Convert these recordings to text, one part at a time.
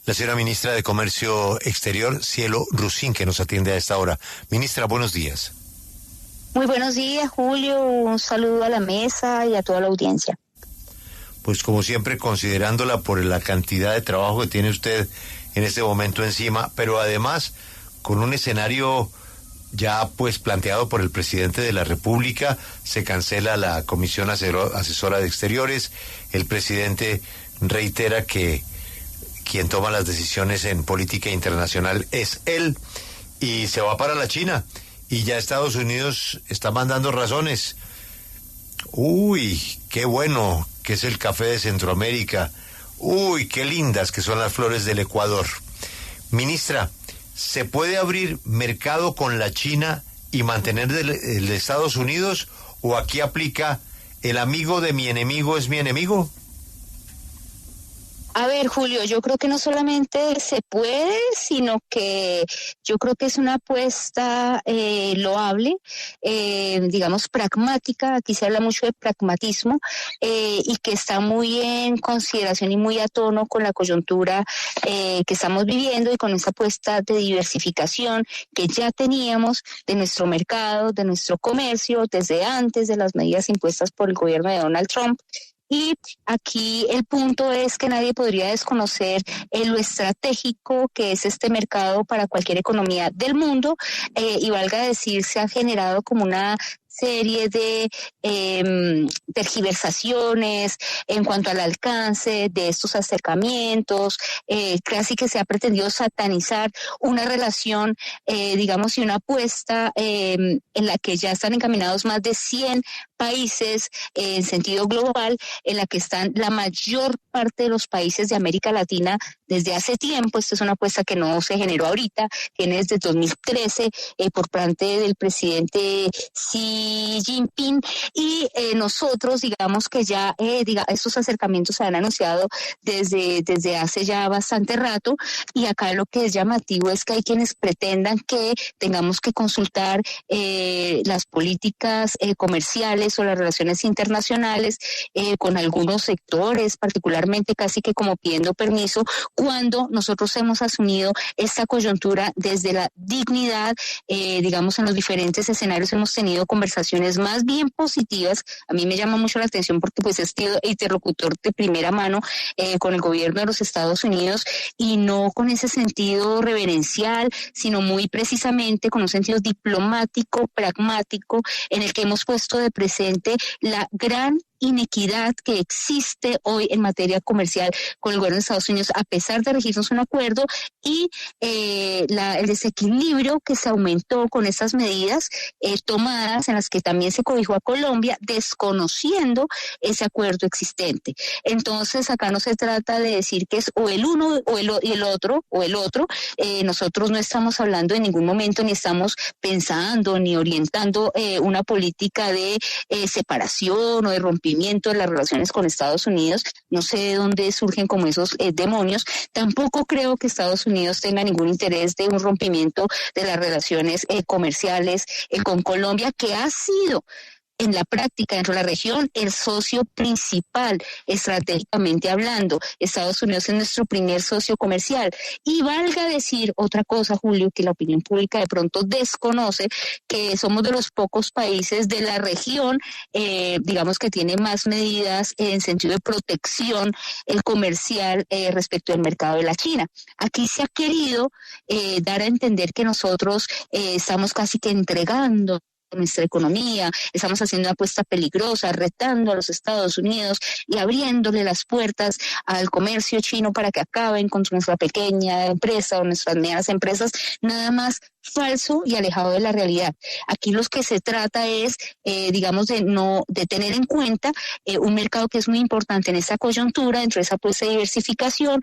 La señora ministra de Comercio Exterior, Cielo Rusín, que nos atiende a esta hora. Ministra, buenos días. Muy buenos días, Julio. Un saludo a la mesa y a toda la audiencia. Pues como siempre, considerándola por la cantidad de trabajo que tiene usted en este momento encima, pero además con un escenario ya pues planteado por el presidente de la República, se cancela la Comisión Asesora de Exteriores, el presidente reitera que quien toma las decisiones en política internacional es él, y se va para la China, y ya Estados Unidos está mandando razones. Uy, qué bueno que es el café de Centroamérica. Uy, qué lindas que son las flores del Ecuador. Ministra, ¿se puede abrir mercado con la China y mantener el de Estados Unidos? ¿O aquí aplica el amigo de mi enemigo es mi enemigo? A ver, Julio, yo creo que no solamente se puede, sino que yo creo que es una apuesta loable, digamos pragmática. Aquí se habla mucho de pragmatismo y que está muy en consideración y muy a tono con la coyuntura que estamos viviendo y con esa apuesta de diversificación que ya teníamos de nuestro mercado, de nuestro comercio, desde antes de las medidas impuestas por el gobierno de Donald Trump. Y aquí el punto es que nadie podría desconocer lo estratégico que es este mercado para cualquier economía del mundo, y valga decir, se ha generado como una serie de tergiversaciones en cuanto al alcance de estos acercamientos, casi que se ha pretendido satanizar una relación, digamos, y una apuesta en la que ya están encaminados más de 100 países en sentido global, en la que están la mayor parte de los países de América Latina desde hace tiempo. Esta es una apuesta que no se generó ahorita, viene desde 2013 por parte del presidente Xi Jinping, y nosotros digamos que ya estos acercamientos se han anunciado desde hace ya bastante rato, y acá lo que es llamativo es que hay quienes pretendan que tengamos que consultar las políticas comerciales o las relaciones internacionales con algunos sectores, particularmente casi que como pidiendo permiso, cuando nosotros hemos asumido esta coyuntura desde la dignidad. Digamos, en los diferentes escenarios hemos tenido conversaciones más bien positivas. A mí me llama mucho la atención porque pues he sido interlocutor de primera mano con el gobierno de los Estados Unidos, y no con ese sentido reverencial, sino muy precisamente con un sentido diplomático, pragmático, en el que hemos puesto de presente la gran inequidad que existe hoy en materia comercial con el gobierno de Estados Unidos, a pesar de regirnos un acuerdo, y el desequilibrio que se aumentó con estas medidas tomadas, en las que también se cobijó a Colombia, desconociendo ese acuerdo existente. Entonces, acá no se trata de decir que es o el uno o el otro. Nosotros no estamos hablando en ningún momento, ni estamos pensando ni orientando una política de separación o de rompimiento de las relaciones con Estados Unidos. No sé de dónde surgen como esos demonios. Tampoco creo que Estados Unidos tenga ningún interés de un rompimiento de las relaciones comerciales con Colombia, que ha sido en la práctica dentro de la región el socio principal estratégicamente hablando. Estados Unidos es nuestro primer socio comercial, y valga decir otra cosa, Julio, que la opinión pública de pronto desconoce, que somos de los pocos países de la región, digamos, que tiene más medidas en sentido de protección comercial respecto al mercado de la China. Aquí se ha querido dar a entender que nosotros estamos casi que entregando nuestra economía, estamos haciendo una apuesta peligrosa, retando a los Estados Unidos y abriéndole las puertas al comercio chino para que acaben con nuestra pequeña empresa o nuestras medianas empresas. Nada más falso y alejado de la realidad. Aquí lo que se trata es, digamos, de tener en cuenta un mercado que es muy importante en esta coyuntura, dentro de esa apuesta de diversificación,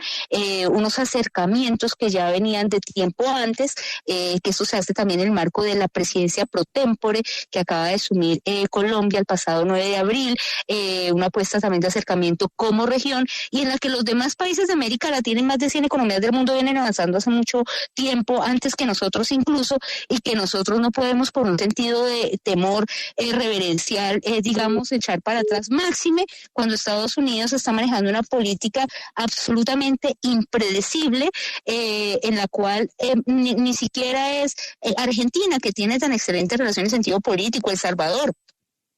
unos acercamientos que ya venían de tiempo antes, que eso se hace también en el marco de la presidencia pro tempore cumbre que acaba de asumir Colombia el pasado 9 de abril, una apuesta también de acercamiento como región, y en la que los demás países de América Latina y más de 100 economías del mundo vienen avanzando hace mucho tiempo, antes que nosotros incluso, y que nosotros no podemos por un sentido de temor reverencial, digamos, echar para atrás, máxime cuando Estados Unidos está manejando una política absolutamente impredecible, en la cual ni siquiera es Argentina, que tiene tan excelentes relaciones en sentido político, El Salvador,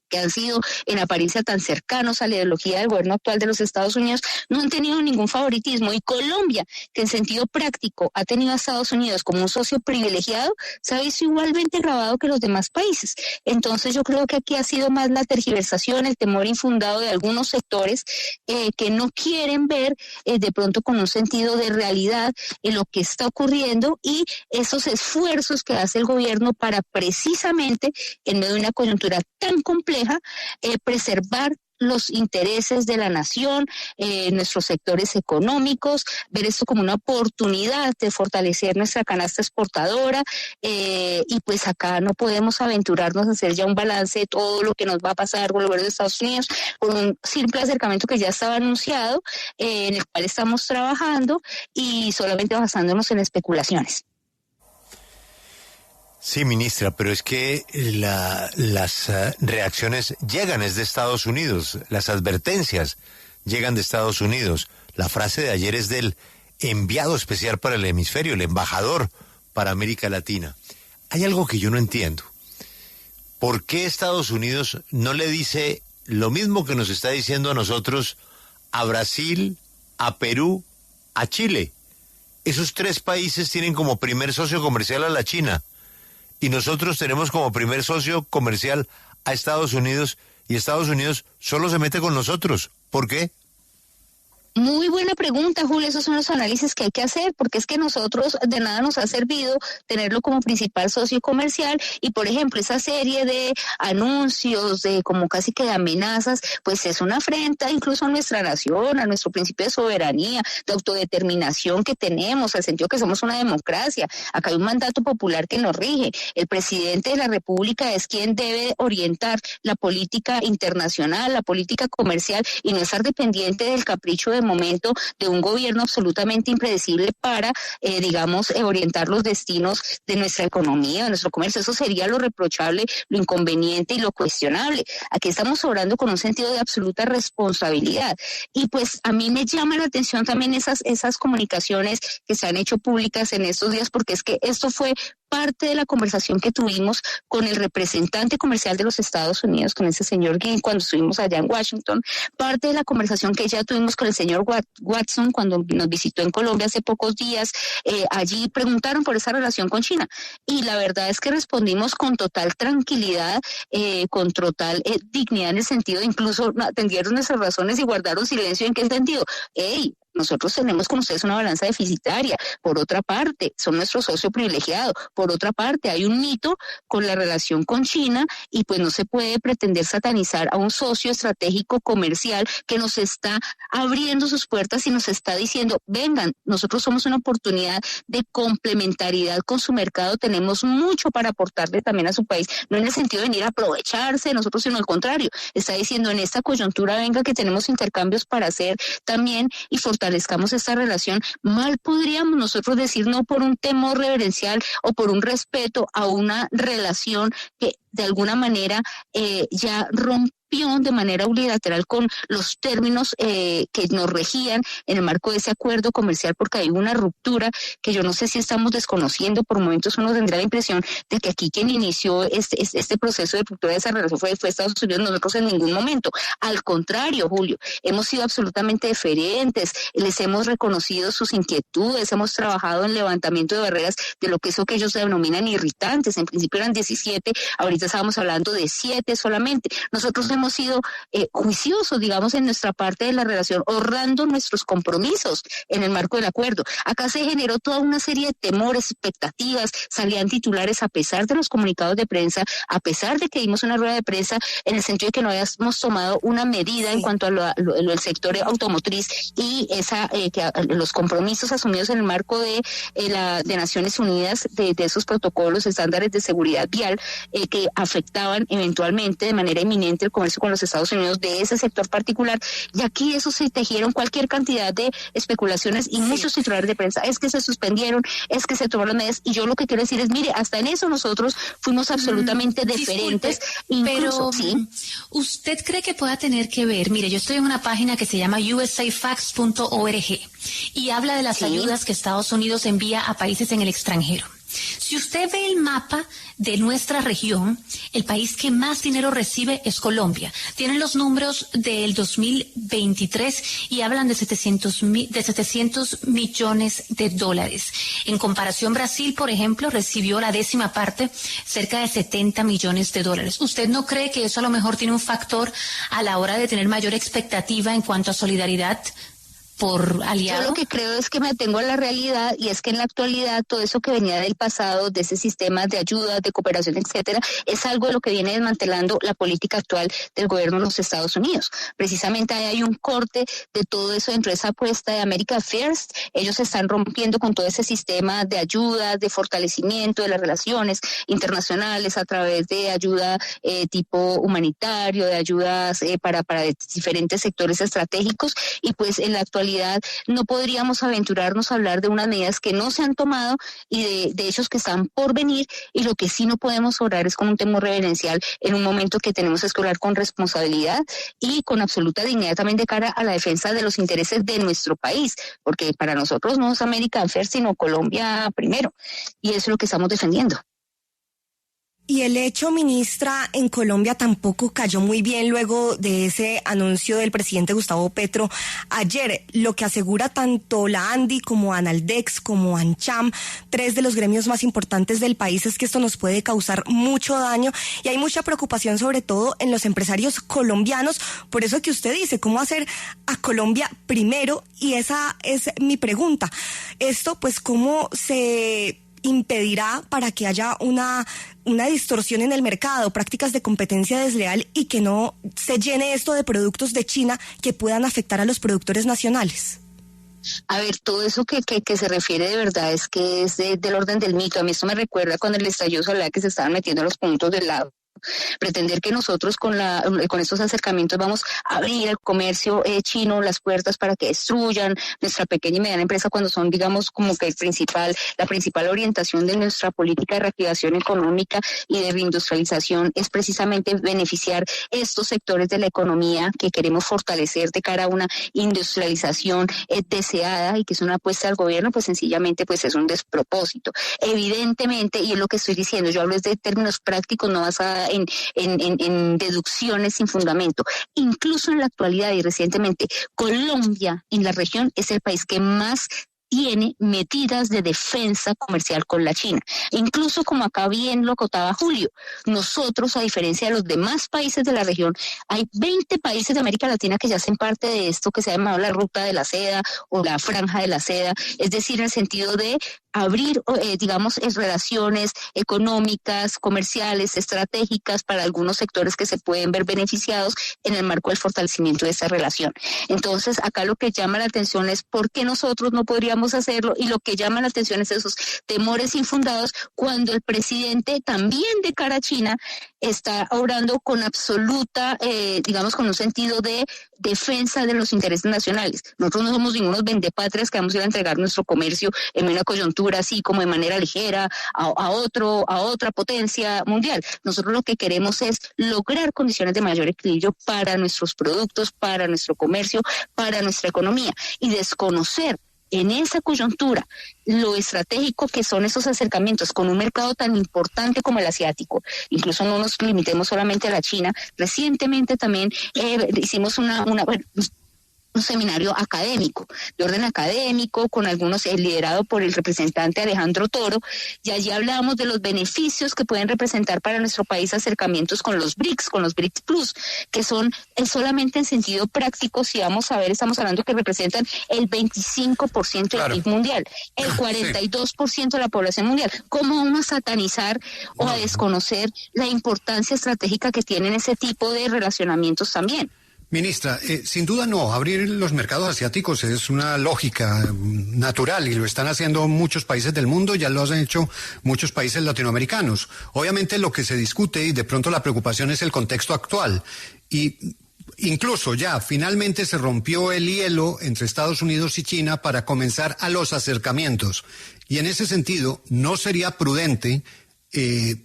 que han sido en apariencia tan cercanos a la ideología del gobierno actual de los Estados Unidos, no han tenido ningún favoritismo. Y Colombia, que en sentido práctico ha tenido a Estados Unidos como un socio privilegiado, se ha visto igualmente grabado que los demás países. Entonces yo creo que aquí ha sido más la tergiversación, el temor infundado de algunos sectores que no quieren ver de pronto con un sentido de realidad en lo que está ocurriendo, y esos esfuerzos que hace el gobierno para precisamente, en medio de una coyuntura tan compleja, preservar los intereses de la nación, nuestros sectores económicos, ver esto como una oportunidad de fortalecer nuestra canasta exportadora, y pues acá no podemos aventurarnos a hacer ya un balance de todo lo que nos va a pasar con el gobierno de Estados Unidos, por un simple acercamiento que ya estaba anunciado, en el cual estamos trabajando y solamente basándonos en especulaciones. Sí, ministra, pero es que las reacciones llegan desde Estados Unidos, las advertencias llegan de Estados Unidos. La frase de ayer es del enviado especial para el hemisferio, el embajador para América Latina. Hay algo que yo no entiendo. ¿Por qué Estados Unidos no le dice lo mismo que nos está diciendo a nosotros, a Brasil, a Perú, a Chile? Esos tres países tienen como primer socio comercial a la China. Y nosotros tenemos como primer socio comercial a Estados Unidos, y Estados Unidos solo se mete con nosotros. ¿Por qué? Muy buena pregunta, Julio. Esos son los análisis que hay que hacer, porque es que nosotros de nada nos ha servido tenerlo como principal socio comercial, y por ejemplo esa serie de anuncios, de como casi que de amenazas, pues es una afrenta incluso a nuestra nación, a nuestro principio de soberanía, de autodeterminación que tenemos, al sentido que somos una democracia. Acá hay un mandato popular que nos rige. El presidente de la República es quien debe orientar la política internacional, la política comercial, y no estar dependiente del capricho de momento de un gobierno absolutamente impredecible para, orientar los destinos de nuestra economía, de nuestro comercio. Eso sería lo reprochable, lo inconveniente y lo cuestionable. Aquí estamos obrando con un sentido de absoluta responsabilidad. Y pues a mí me llama la atención también esas comunicaciones que se han hecho públicas en estos días, porque es que esto fue parte de la conversación que tuvimos con el representante comercial de los Estados Unidos, con ese señor Ginn, cuando estuvimos allá en Washington, parte de la conversación que ya tuvimos con el señor Watson cuando nos visitó en Colombia hace pocos días. Allí preguntaron por esa relación con China, y la verdad es que respondimos con total tranquilidad, con total dignidad, en el sentido de incluso atendieron nuestras razones y guardaron silencio. ¿En qué sentido? Nosotros tenemos con ustedes una balanza deficitaria. Por otra parte, son nuestro socio privilegiado. Por otra parte, hay un mito con la relación con China, y pues no se puede pretender satanizar a un socio estratégico comercial que nos está abriendo sus puertas y nos está diciendo, vengan, nosotros somos una oportunidad de complementariedad con su mercado, tenemos mucho para aportarle también a su país, no en el sentido de venir a aprovecharse de nosotros, sino al contrario, está diciendo, en esta coyuntura venga que tenemos intercambios para hacer también, y fortalezcamos esta relación. Mal podríamos nosotros decir no por un temor reverencial o por un respeto a una relación que de alguna manera ya rompió de manera unilateral con los términos que nos regían en el marco de ese acuerdo comercial, porque hay una ruptura que yo no sé si estamos desconociendo. Por momentos uno tendrá la impresión de que aquí quien inició este proceso de ruptura de esa relación fue Estados Unidos, nosotros en ningún momento. Al contrario, Julio, hemos sido absolutamente deferentes, les hemos reconocido sus inquietudes, hemos trabajado en levantamiento de barreras de lo que eso que ellos denominan irritantes. En principio eran 17, ahorita estábamos hablando de 7 solamente. Nosotros hemos hemos sido juiciosos, digamos, en nuestra parte de la relación, honrando nuestros compromisos en el marco del acuerdo. Acá se generó toda una serie de temores, expectativas, salían titulares a pesar de los comunicados de prensa, a pesar de que dimos una rueda de prensa en el sentido de que no habíamos tomado una medida en cuanto a el sector automotriz y los compromisos asumidos en el marco de Naciones Unidas de esos protocolos, estándares de seguridad vial que afectaban eventualmente de manera inminente el comercio con los Estados Unidos de ese sector particular. Y aquí eso se tejieron cualquier cantidad de especulaciones y muchos titulares de prensa. Es que se suspendieron, es que se tomaron medidas. Y yo lo que quiero decir es, mire, hasta en eso nosotros fuimos absolutamente deferentes. Incluso, pero ¿usted cree que pueda tener que ver? Mire, yo estoy en una página que se llama usafacts.org y habla de las ayudas que Estados Unidos envía a países en el extranjero. Si usted ve el mapa de nuestra región, el país que más dinero recibe es Colombia. Tienen los números del 2023 y hablan de 700 millones de dólares. En comparación, Brasil, por ejemplo, recibió la 10ª parte, cerca de 70 millones de dólares. ¿Usted no cree que eso a lo mejor tiene un factor a la hora de tener mayor expectativa en cuanto a solidaridad por aliado? Yo lo que creo es que me atengo a la realidad, y es que en la actualidad todo eso que venía del pasado, de ese sistema de ayuda, de cooperación, etcétera, es algo de lo que viene desmantelando la política actual del gobierno de los Estados Unidos. Precisamente ahí hay un corte de todo eso dentro de esa apuesta de America First. Ellos están rompiendo con todo ese sistema de ayuda, de fortalecimiento de las relaciones internacionales a través de ayuda tipo humanitario, de ayudas para diferentes sectores estratégicos, y pues en la actualidad no podríamos aventurarnos a hablar de unas medidas que no se han tomado y de hechos que están por venir, y lo que sí no podemos obrar es con un temor reverencial en un momento que tenemos que obrar con responsabilidad y con absoluta dignidad también de cara a la defensa de los intereses de nuestro país, porque para nosotros no es American First, sino Colombia primero, y eso es lo que estamos defendiendo. Y el hecho, ministra, en Colombia tampoco cayó muy bien luego de ese anuncio del presidente Gustavo Petro ayer. Lo que asegura tanto la ANDI como Analdex como ANCHAM, 3 de los gremios más importantes del país, es que esto nos puede causar mucho daño y hay mucha preocupación sobre todo en los empresarios colombianos. Por eso que usted dice, ¿cómo hacer a Colombia primero? Y esa es mi pregunta. Esto, pues, ¿cómo se impedirá para que haya una distorsión en el mercado, prácticas de competencia desleal, y que no se llene esto de productos de China que puedan afectar a los productores nacionales? A ver, todo eso que se refiere de verdad es que es del orden del mito. A mí esto me recuerda cuando el estallido solar, que se estaban metiendo los puntos del lado. Pretender que nosotros con estos acercamientos vamos a abrir al comercio chino las puertas para que destruyan nuestra pequeña y mediana empresa, cuando son, digamos, como que la principal orientación de nuestra política de reactivación económica y de reindustrialización es precisamente beneficiar estos sectores de la economía que queremos fortalecer de cara a una industrialización deseada, y que es una apuesta del gobierno, pues sencillamente pues es un despropósito. Evidentemente, y es lo que estoy diciendo, yo hablo de términos prácticos, no basada en deducciones sin fundamento. Incluso en la actualidad y recientemente, Colombia en la región es el país que más tiene medidas de defensa comercial con la China. Incluso, como acá bien lo acotaba Julio, nosotros, a diferencia de los demás países de la región, hay 20 países de América Latina que ya hacen parte de esto que se ha llamado la ruta de la seda o la franja de la seda, es decir, en el sentido de abrir, digamos, relaciones económicas, comerciales, estratégicas para algunos sectores que se pueden ver beneficiados en el marco del fortalecimiento de esa relación. Entonces, acá lo que llama la atención es por qué nosotros no podríamos hacerlo, y lo que llama la atención es esos temores infundados cuando el presidente, también de cara a China, está obrando con absoluta, digamos, con un sentido de defensa de los intereses nacionales. Nosotros no somos ningunos vendepatrias que vamos a ir a entregar nuestro comercio en una coyuntura así como de manera ligera a otra potencia mundial. Nosotros lo que queremos es lograr condiciones de mayor equilibrio para nuestros productos, para nuestro comercio, para nuestra economía, y desconocer en esa coyuntura lo estratégico que son esos acercamientos con un mercado tan importante como el asiático. Incluso no nos limitemos solamente a la China. Recientemente también hicimos un seminario académico, de orden académico, con algunos liderado por el representante Alejandro Toro, y allí hablamos de los beneficios que pueden representar para nuestro país acercamientos con los BRICS Plus, que son solamente en sentido práctico, si vamos a ver, estamos hablando que representan el 25% del PIB mundial, el 42% de la población mundial. ¿Cómo vamos a satanizar o a desconocer la importancia estratégica que tienen ese tipo de relacionamientos también? Ministra, sin duda no, abrir los mercados asiáticos es una lógica natural y lo están haciendo muchos países del mundo, ya lo han hecho muchos países latinoamericanos. Obviamente lo que se discute y de pronto la preocupación es el contexto actual y incluso ya finalmente se rompió el hielo entre Estados Unidos y China para comenzar a los acercamientos y en ese sentido no sería prudente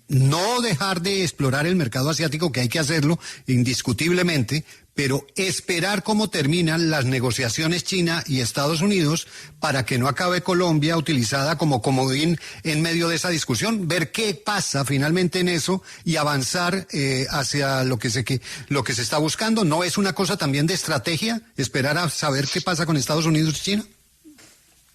no dejar de explorar el mercado asiático, que hay que hacerlo indiscutiblemente, pero esperar cómo terminan las negociaciones China y Estados Unidos para que no acabe Colombia utilizada como comodín en medio de esa discusión, ver qué pasa finalmente en eso y avanzar hacia lo que se está buscando. ¿No es una cosa también de estrategia esperar a saber qué pasa con Estados Unidos y China?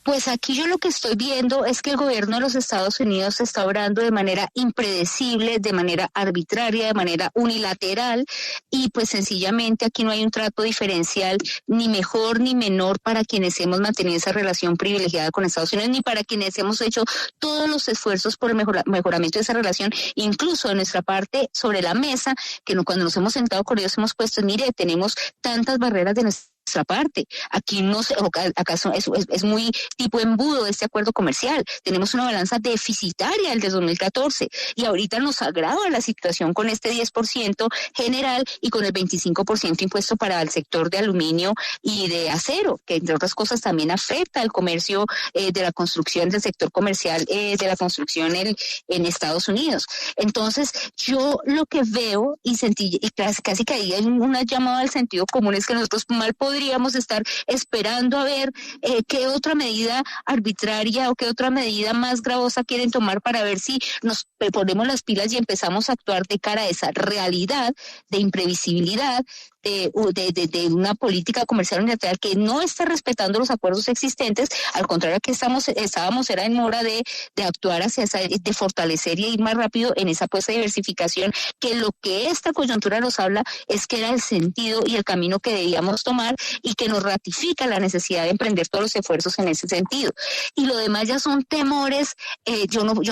Pues aquí yo lo que estoy viendo es que el gobierno de los Estados Unidos está obrando de manera impredecible, de manera arbitraria, de manera unilateral, y pues sencillamente aquí no hay un trato diferencial ni mejor ni menor para quienes hemos mantenido esa relación privilegiada con Estados Unidos, ni para quienes hemos hecho todos los esfuerzos por el mejoramiento de esa relación, incluso de nuestra parte sobre la mesa, que cuando nos hemos sentado con ellos hemos puesto, mire, tenemos tantas barreras de nuestra parte. Aquí no sé, acaso es muy tipo embudo este acuerdo comercial. Tenemos una balanza deficitaria del de 2014 y ahorita nos agrava la situación con este 10% general y con el 25% impuesto para el sector de aluminio y de acero, que entre otras cosas también afecta al comercio de la construcción, del sector comercial de la construcción en Estados Unidos. Entonces, yo lo que veo y sentí, y casi que ahí hay una llamada al sentido común, es que nosotros mal podríamos estar esperando a ver qué otra medida arbitraria o qué otra medida más gravosa quieren tomar para ver si nos ponemos las pilas y empezamos a actuar de cara a esa realidad de imprevisibilidad, de una política comercial unilateral que no está respetando los acuerdos existentes. Al contrario, que era en hora de actuar hacia esa, de fortalecer y ir más rápido en esa apuesta de diversificación, que lo que esta coyuntura nos habla es que era el sentido y el camino que debíamos tomar y que nos ratifica la necesidad de emprender todos los esfuerzos en ese sentido. Y lo demás ya son temores,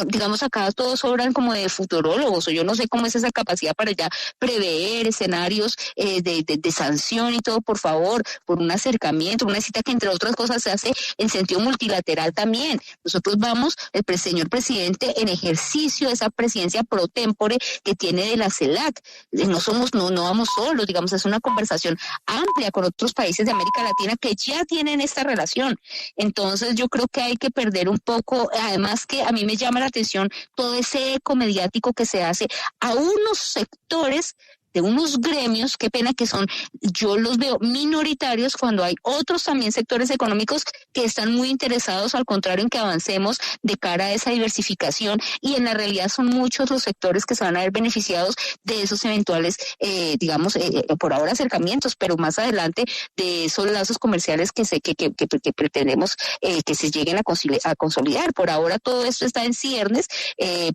digamos acá todos sobran como de futurólogos, o yo no sé cómo es esa capacidad para ya prever escenarios de sanción y todo, por favor, por un acercamiento, una cita que entre otras cosas se hace en sentido multilateral también. Nosotros vamos, el señor presidente, en ejercicio de esa presidencia pro tempore que tiene de la CELAC. No vamos solos, digamos, es una conversación amplia con otros países de América Latina que ya tienen esta relación. Entonces yo creo que hay que perder un poco, además que a mí me llama la atención todo ese eco mediático que se hace a unos sectores de unos gremios, qué pena que son, yo los veo minoritarios cuando hay otros también sectores económicos que están muy interesados, al contrario, en que avancemos de cara a esa diversificación, y en la realidad son muchos los sectores que se van a ver beneficiados de esos eventuales, por ahora acercamientos, pero más adelante de esos lazos comerciales que pretendemos que se lleguen a consolidar. Por ahora todo esto está en ciernes,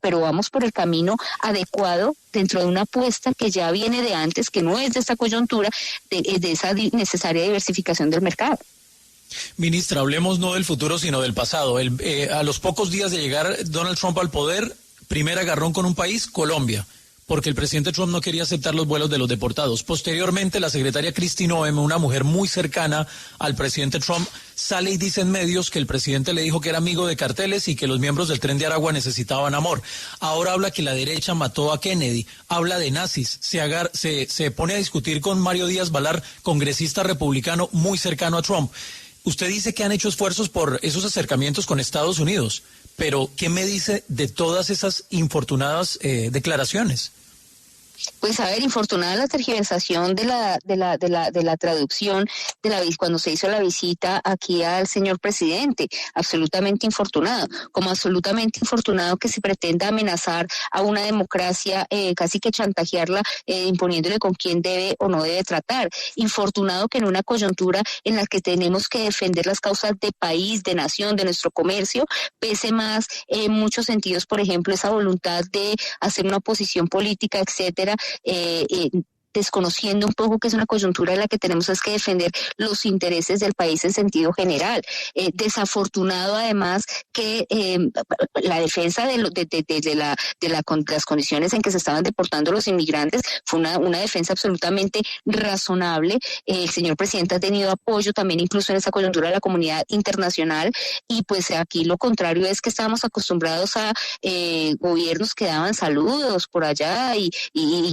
pero vamos por el camino adecuado dentro de una apuesta que ya viene de antes, que no es de esta coyuntura, de esa necesaria diversificación del mercado. Ministra, hablemos no del futuro, sino del pasado. A los pocos días de llegar Donald Trump al poder, primer agarrón con un país, Colombia, porque el presidente Trump no quería aceptar los vuelos de los deportados. Posteriormente, la secretaria Kristi Noem, una mujer muy cercana al presidente Trump, sale y dice en medios que el presidente le dijo que era amigo de carteles y que los miembros del Tren de Aragua necesitaban amor. Ahora habla que la derecha mató a Kennedy, habla de nazis, se pone a discutir con Mario Díaz Balar, congresista republicano muy cercano a Trump. Usted dice que han hecho esfuerzos por esos acercamientos con Estados Unidos, pero ¿qué me dice de todas esas infortunadas declaraciones? Pues a ver, infortunada la tergiversación de la traducción cuando se hizo la visita aquí al señor presidente, absolutamente infortunado, como absolutamente infortunado que se pretenda amenazar a una democracia, casi que chantajearla, imponiéndole con quién debe o no debe tratar. Infortunado que en una coyuntura en la que tenemos que defender las causas de país, de nación, de nuestro comercio, pese más en muchos sentidos, por ejemplo, esa voluntad de hacer una oposición política, etcétera, desconociendo un poco que es una coyuntura en la que tenemos es que defender los intereses del país en sentido general. Desafortunado además que la defensa de las condiciones en que se estaban deportando los inmigrantes fue una defensa absolutamente razonable. El señor presidente ha tenido apoyo también incluso en esa coyuntura de la comunidad internacional, y pues aquí lo contrario es que estábamos acostumbrados a gobiernos que daban saludos por allá y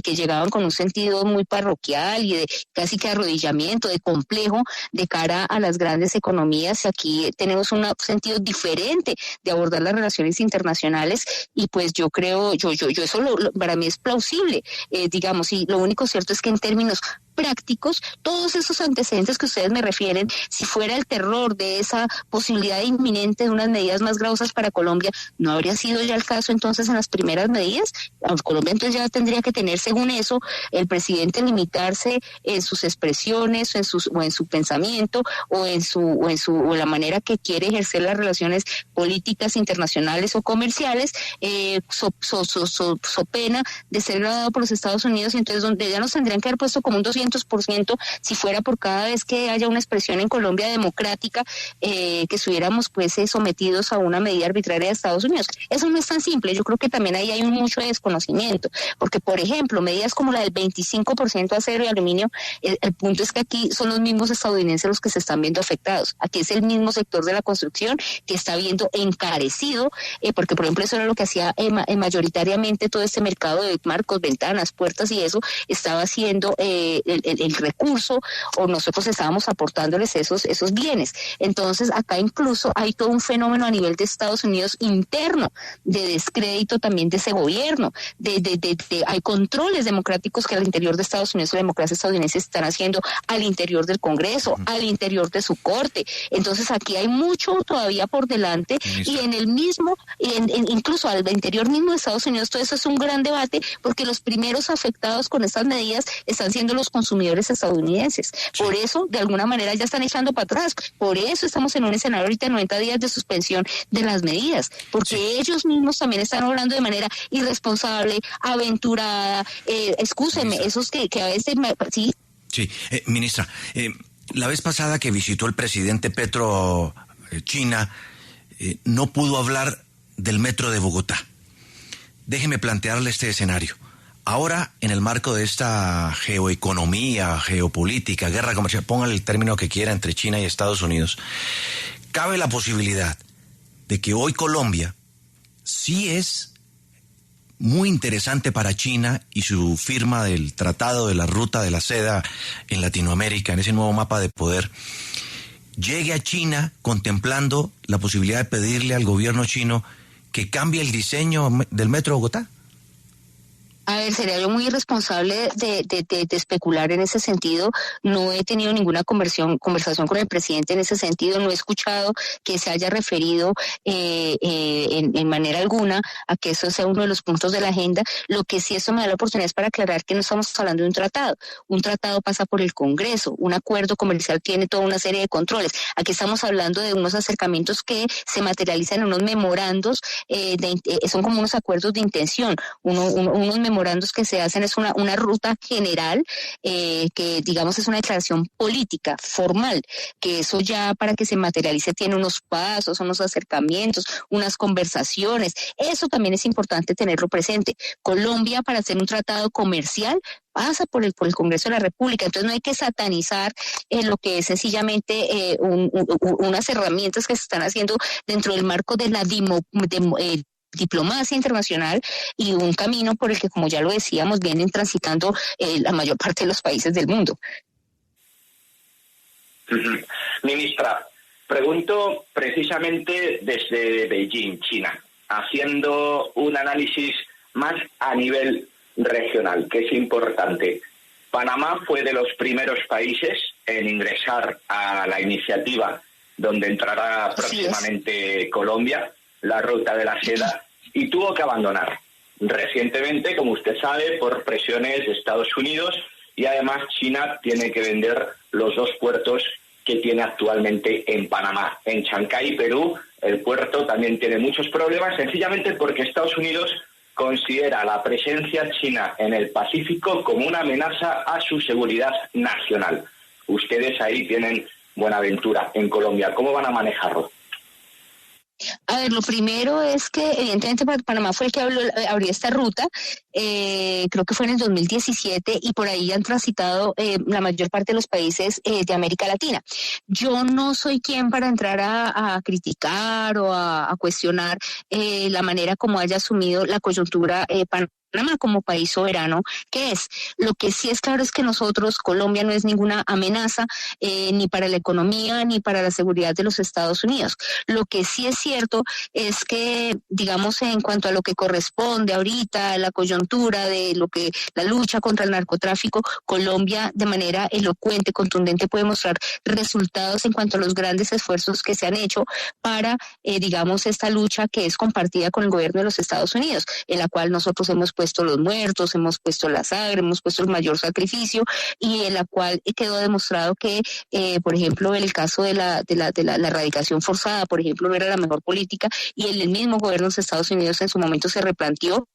que llegaban con un sentido muy parroquial y de casi que arrodillamiento, de complejo de cara a las grandes economías. Aquí tenemos un sentido diferente de abordar las relaciones internacionales, y pues yo creo, yo eso para mí es plausible, digamos, y lo único cierto es que en términos prácticos, todos esos antecedentes que ustedes me refieren, si fuera el terror de esa posibilidad inminente de unas medidas más gravosas para Colombia, ¿no habría sido ya el caso entonces en las primeras medidas? Colombia entonces ya tendría que tener, según eso, el presidente limitarse en sus expresiones o en su pensamiento o en la manera que quiere ejercer las relaciones políticas internacionales o comerciales, so pena de ser grabado por los Estados Unidos, y entonces donde ya nos tendrían que haber puesto como un 200% si fuera por cada vez que haya una expresión en Colombia democrática, que estuviéramos pues sometidos a una medida arbitraria de Estados Unidos. Eso no es tan simple. Yo creo que también ahí hay mucho desconocimiento, porque por ejemplo medidas como la del 25% acero y aluminio, el punto es que aquí son los mismos estadounidenses los que se están viendo afectados. Aquí es el mismo sector de la construcción que está viendo encarecido, porque por ejemplo eso era lo que hacía mayoritariamente todo este mercado de marcos, ventanas, puertas, y eso estaba haciendo el recurso, o nosotros estábamos aportándoles esos bienes. Entonces acá incluso hay todo un fenómeno a nivel de Estados Unidos interno de descrédito también de ese gobierno, hay controles democráticos que al interior de Estados Unidos, la democracia estadounidense están haciendo al interior del Congreso, al interior de su corte. Entonces aquí hay mucho todavía por delante, y en el mismo, incluso al interior mismo de Estados Unidos, todo eso es un gran debate, porque los primeros afectados con estas medidas están siendo los consumidores estadounidenses. Sí. Por eso, de alguna manera, ya están echando para atrás. Por eso estamos en un escenario ahorita de 90 días de suspensión de las medidas, porque sí, ellos mismos también están obrando de manera irresponsable, aventurada, excúsenme, esos que a veces... Sí, sí. Ministra, la vez pasada que visitó el presidente Petro China, no pudo hablar del metro de Bogotá. Déjeme plantearle este escenario. Ahora, en el marco de esta geoeconomía, geopolítica, guerra comercial, póngale el término que quiera, entre China y Estados Unidos, cabe la posibilidad de que hoy Colombia sí es muy interesante para China, y su firma del Tratado de la Ruta de la Seda en Latinoamérica, en ese nuevo mapa de poder, llegue a China contemplando la posibilidad de pedirle al gobierno chino que cambie el diseño del Metro de Bogotá. A ver, sería yo muy irresponsable de especular en ese sentido. No he tenido ninguna conversación con el presidente en ese sentido. No he escuchado que se haya referido en manera alguna a que eso sea uno de los puntos de la agenda. Lo que sí eso me da la oportunidad es para aclarar que no estamos hablando de un tratado. Un tratado pasa por el Congreso. Un acuerdo comercial tiene toda una serie de controles. Aquí estamos hablando de unos acercamientos que se materializan en unos memorandos, son como unos acuerdos de intención, unos memorandos que se hacen, es una ruta general, que digamos es una declaración política formal, que eso ya para que se materialice tiene unos pasos, unos acercamientos, unas conversaciones. Eso también es importante tenerlo presente. Colombia, para hacer un tratado comercial, pasa por el Congreso de la República. Entonces no hay que satanizar lo que es sencillamente unas herramientas que se están haciendo dentro del marco de la diplomacia internacional, y un camino por el que, como ya lo decíamos, vienen transitando la mayor parte de los países del mundo. Ministra, pregunto precisamente desde Beijing, China, haciendo un análisis más a nivel regional, que es importante. Panamá fue de los primeros países en ingresar a la iniciativa donde entrará próximamente Colombia, la ruta de la seda, y tuvo que abandonar recientemente, como usted sabe, por presiones de Estados Unidos, y además China tiene que vender los 2 puertos que tiene actualmente en Panamá. En Chancay, Perú, el puerto también tiene muchos problemas, sencillamente porque Estados Unidos considera la presencia china en el Pacífico como una amenaza a su seguridad nacional. Ustedes ahí tienen Buenaventura, en Colombia. ¿Cómo van a manejarlo? A ver, lo primero es que evidentemente Panamá fue el que abrió esta ruta, creo que fue en el 2017, y por ahí han transitado la mayor parte de los países de América Latina. Yo no soy quien para entrar a criticar o a cuestionar la manera como haya asumido la coyuntura Panamá como país soberano que es. Lo que sí es claro es que nosotros, Colombia, no es ninguna amenaza ni para la economía ni para la seguridad de los Estados Unidos. Lo que sí es cierto es que, digamos, en cuanto a lo que corresponde ahorita, la coyuntura de lo que la lucha contra el narcotráfico, Colombia de manera elocuente, contundente, puede mostrar resultados en cuanto a los grandes esfuerzos que se han hecho para, digamos, esta lucha que es compartida con el gobierno de los Estados Unidos, en la cual nosotros hemos puesto los muertos, hemos puesto la sangre, hemos puesto el mayor sacrificio, y en la cual quedó demostrado que, por ejemplo, en el caso de la erradicación forzada, por ejemplo, no era la mejor política, y el mismo gobierno de los Estados Unidos en su momento se replanteó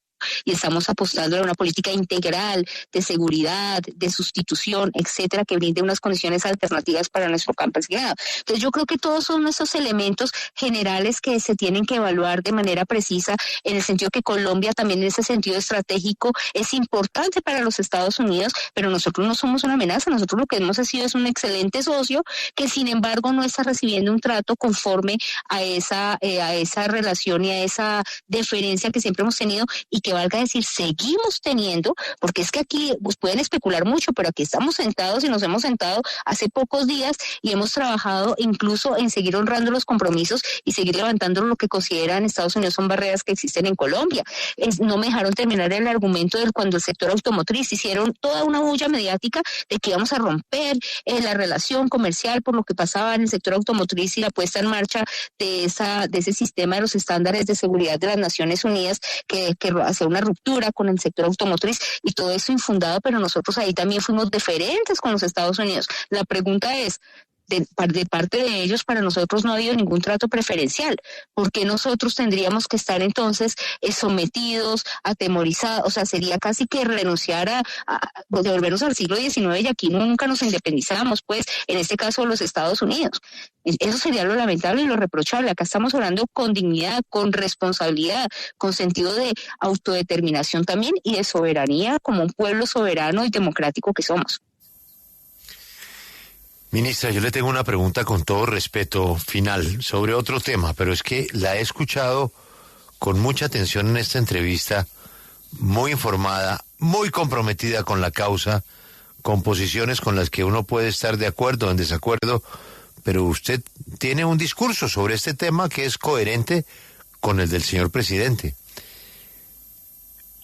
y estamos apostando a una política integral de seguridad, de sustitución, etcétera, que brinde unas condiciones alternativas para nuestro campesinado. Entonces yo creo que todos son esos elementos generales que se tienen que evaluar de manera precisa, en el sentido que Colombia también en ese sentido estratégico es importante para los Estados Unidos, pero nosotros no somos una amenaza. Nosotros lo que hemos sido es un excelente socio que sin embargo no está recibiendo un trato conforme a esa relación y a esa deferencia que siempre hemos tenido, y que valga decir, seguimos teniendo, porque es que aquí pues, pueden especular mucho, pero aquí estamos sentados y nos hemos sentado hace pocos días y hemos trabajado incluso en seguir honrando los compromisos y seguir levantando lo que consideran Estados Unidos son barreras que existen en Colombia. No me dejaron terminar el argumento de cuando el sector automotriz hicieron toda una bulla mediática de que íbamos a romper la relación comercial por lo que pasaba en el sector automotriz y la puesta en marcha de ese sistema de los estándares de seguridad de las Naciones Unidas que hace una ruptura con el sector automotriz, y todo eso infundado, pero nosotros ahí también fuimos deferentes con los Estados Unidos. La pregunta es, de parte de ellos, para nosotros no ha habido ningún trato preferencial. ¿Por qué nosotros tendríamos que estar entonces sometidos, atemorizados? O sea, sería casi que renunciar a devolvernos al siglo XIX, y aquí nunca nos independizamos, pues, en este caso los Estados Unidos. Eso sería lo lamentable y lo reprochable. Acá estamos hablando con dignidad, con responsabilidad, con sentido de autodeterminación también y de soberanía como un pueblo soberano y democrático que somos. Ministra, yo le tengo una pregunta con todo respeto final sobre otro tema, pero es que la he escuchado con mucha atención en esta entrevista, muy informada, muy comprometida con la causa, con posiciones con las que uno puede estar de acuerdo o en desacuerdo, pero usted tiene un discurso sobre este tema que es coherente con el del señor presidente.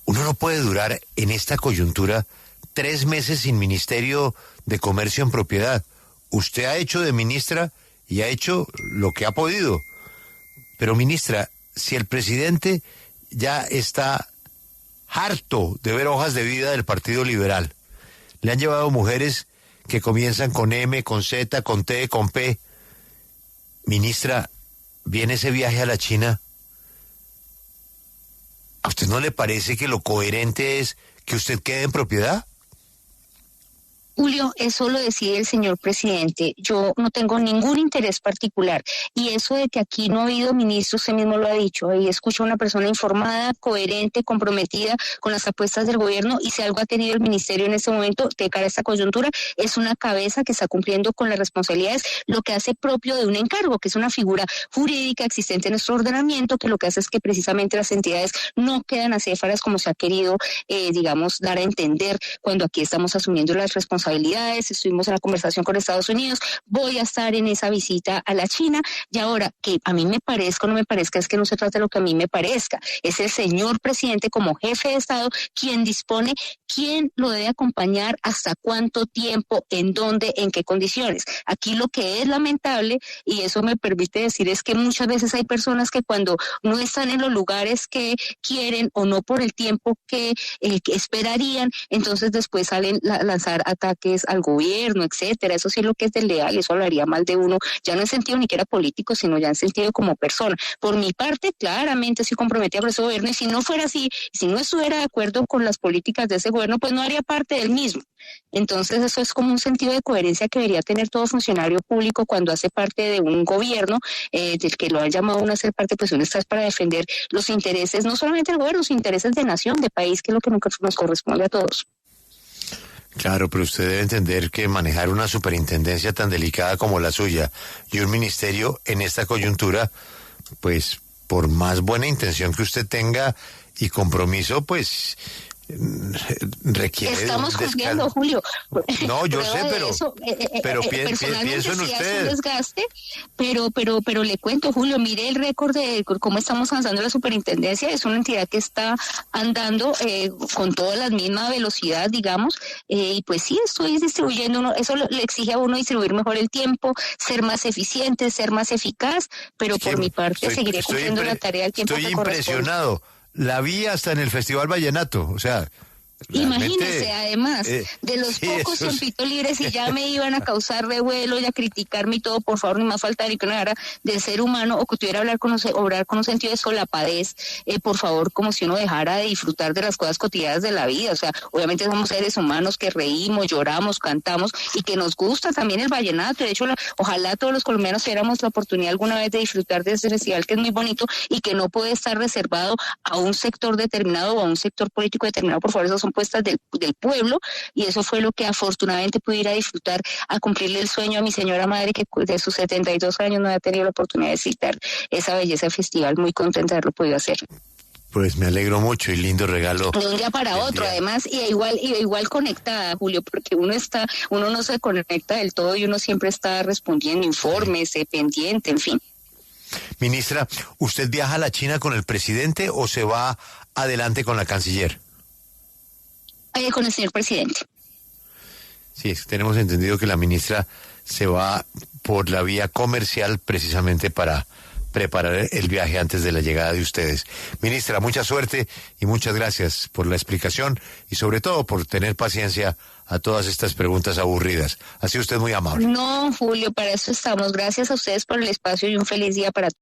Uno no puede durar en esta coyuntura 3 meses sin Ministerio de Comercio en propiedad. Usted ha hecho de ministra y ha hecho lo que ha podido. Pero, ministra, si el presidente ya está harto de ver hojas de vida del Partido Liberal, le han llevado mujeres que comienzan con M, con Z, con T, con P. Ministra, ¿viene ese viaje a la China? ¿A usted no le parece que lo coherente es que usted quede en propiedad? Julio, eso lo decide el señor presidente. Yo no tengo ningún interés particular. Y eso de que aquí no ha habido ministro, usted mismo lo ha dicho. Ahí escucho a una persona informada, coherente, comprometida con las apuestas del gobierno. Y si algo ha tenido el ministerio en este momento, de cara a esta coyuntura, es una cabeza que está cumpliendo con las responsabilidades, lo que hace propio de un encargo, que es una figura jurídica existente en nuestro ordenamiento, que lo que hace es que precisamente las entidades no quedan acéfaras como se ha querido, digamos, dar a entender cuando aquí estamos asumiendo las responsabilidades responsabilidades, estuvimos en la conversación con Estados Unidos, voy a estar en esa visita a la China, y ahora, que a mí me parezca o no me parezca, es que no se trata de lo que a mí me parezca, es el señor presidente como jefe de Estado quien dispone quién lo debe acompañar, hasta cuánto tiempo, en dónde, en qué condiciones. Aquí lo que es lamentable, y eso me permite decir, es que muchas veces hay personas que cuando no están en los lugares que quieren o no por el tiempo que esperarían, entonces después salen a lanzar ataques al gobierno, etcétera. Eso sí es lo que es desleal, eso hablaría mal de uno, ya no en sentido ni que era político, sino ya en sentido como persona. Por mi parte, claramente estoy comprometida con ese gobierno, y si no fuera así, si no estuviera de acuerdo con las políticas de ese gobierno, pues no haría parte del mismo. Entonces eso es como un sentido de coherencia que debería tener todo funcionario público cuando hace parte de un gobierno del que lo han llamado uno a ser parte, pues uno está para defender los intereses, no solamente del gobierno, los intereses de nación, de país, que es lo que nos corresponde a todos. Claro, pero usted debe entender que manejar una superintendencia tan delicada como la suya y un ministerio en esta coyuntura, pues por más buena intención que usted tenga y compromiso, pues requiere. Estamos cumpliendo, Julio. No, yo sé, pero pienso en usted. Es un desgaste, pero le cuento, Julio, mire el récord de cómo estamos avanzando la superintendencia. Es una entidad que está andando con toda la misma velocidad, digamos, y pues sí, estoy distribuyendo eso le exige a uno distribuir mejor el tiempo, ser más eficiente, ser más eficaz, pero por mi parte seguiré cumpliendo la tarea al tiempo que corresponde. Estoy impresionado. La vi hasta en el Festival Vallenato, o sea... Imagínese, además, de los pocos tiempitos libres, y ya me iban a causar revuelo y a criticarme y todo, por favor, ni más faltaría que no era del ser humano, o que tuviera obrar con un sentido de solapadez, por favor, como si uno dejara de disfrutar de las cosas cotidianas de la vida. O sea, obviamente somos seres humanos que reímos, lloramos, cantamos, y que nos gusta también el vallenato. De hecho, ojalá todos los colombianos tuviéramos la oportunidad alguna vez de disfrutar de este festival, que es muy bonito y que no puede estar reservado a un sector determinado o a un sector político determinado. Por favor, esos son puestas del pueblo, y eso fue lo que afortunadamente pude ir a disfrutar, a cumplirle el sueño a mi señora madre, que de sus 72 años no había tenido la oportunidad de visitar esa belleza festival. Muy contenta de haberlo podido hacer. Pues me alegro mucho, y lindo regalo. De un día para otro, además, y igual conectada, Julio, porque uno no se conecta del todo, y uno siempre está respondiendo informes, pendiente, en fin. Ministra, ¿usted viaja a la China con el presidente o se va adelante con la canciller? Con el señor presidente. Sí, tenemos entendido que la ministra se va por la vía comercial precisamente para preparar el viaje antes de la llegada de ustedes. Ministra, mucha suerte y muchas gracias por la explicación y sobre todo por tener paciencia a todas estas preguntas aburridas. Ha sido usted muy amable. No, Julio, para eso estamos. Gracias a ustedes por el espacio y un feliz día para todos.